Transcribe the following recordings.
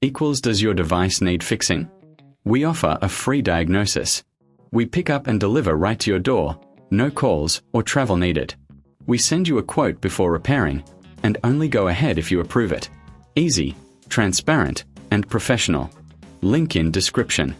equals does your device need fixing? We offer a free diagnosis. We pick up and deliver right to your door, no calls or travel needed. We send you a quote before repairing, and only go ahead if you approve it. Easy, transparent, and professional. Link in description.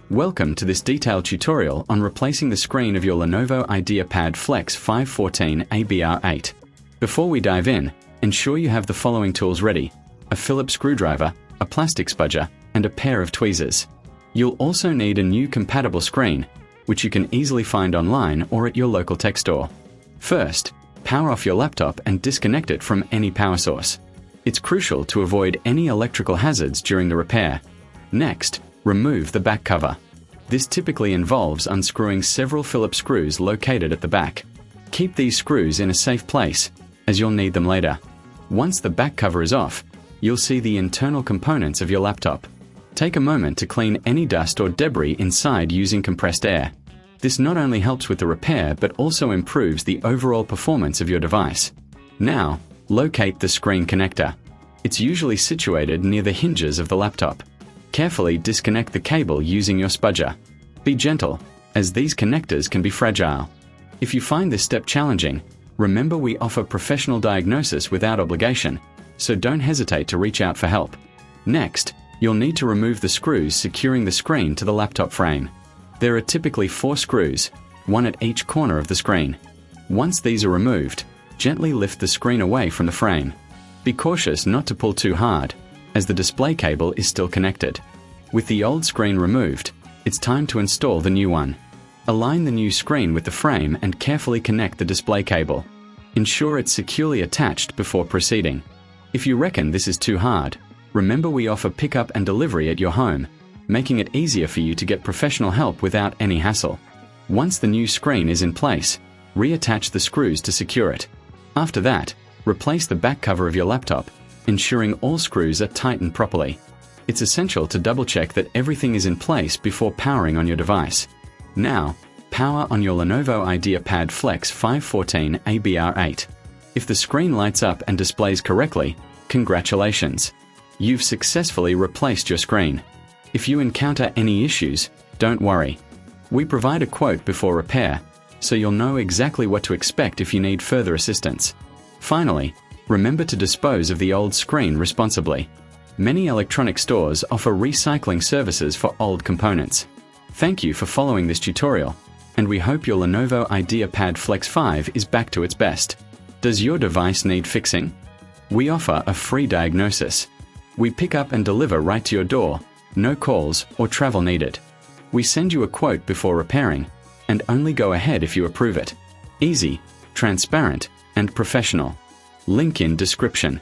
Welcome to this detailed tutorial on replacing the screen of your Lenovo IdeaPad Flex 514 ABR8. Before we dive in, ensure you have the following tools ready: a Phillips screwdriver, a plastic spudger, and a pair of tweezers. You'll also need a new compatible screen, which you can easily find online or at your local tech store. First, power off your laptop and disconnect it from any power source. It's crucial to avoid any electrical hazards during the repair. Next, remove the back cover. This typically involves unscrewing several Phillips screws located at the back. Keep these screws in a safe place, as you'll need them later. Once the back cover is off, you'll see the internal components of your laptop. Take a moment to clean any dust or debris inside using compressed air. This not only helps with the repair but also improves the overall performance of your device. Now, locate the screen connector. It's usually situated near the hinges of the laptop. Carefully disconnect the cable using your spudger. Be gentle, as these connectors can be fragile. If you find this step challenging, remember we offer professional diagnosis without obligation, so don't hesitate to reach out for help. Next, you'll need to remove the screws securing the screen to the laptop frame. There are typically 4 screws, one at each corner of the screen. Once these are removed, gently lift the screen away from the frame. Be cautious not to pull too hard, as the display cable is still connected. With the old screen removed, it's time to install the new one. Align the new screen with the frame and carefully connect the display cable. Ensure it's securely attached before proceeding. If you reckon this is too hard, remember we offer pickup and delivery at your home, making it easier for you to get professional help without any hassle. Once the new screen is in place, reattach the screws to secure it. After that, replace the back cover of your laptop, ensuring all screws are tightened properly. It's essential to double-check that everything is in place before powering on your device. Now, power on your Lenovo IdeaPad Flex 514 ABR8. If the screen lights up and displays correctly, congratulations! You've successfully replaced your screen. If you encounter any issues, don't worry. We provide a quote before repair, so you'll know exactly what to expect if you need further assistance. Finally, remember to dispose of the old screen responsibly. Many electronic stores offer recycling services for old components. Thank you for following this tutorial, and we hope your Lenovo IdeaPad Flex 5 is back to its best. Does your device need fixing? We offer a free diagnosis. We pick up and deliver right to your door, no calls or travel needed. We send you a quote before repairing, and only go ahead if you approve it. Easy, transparent, and professional. Link in description.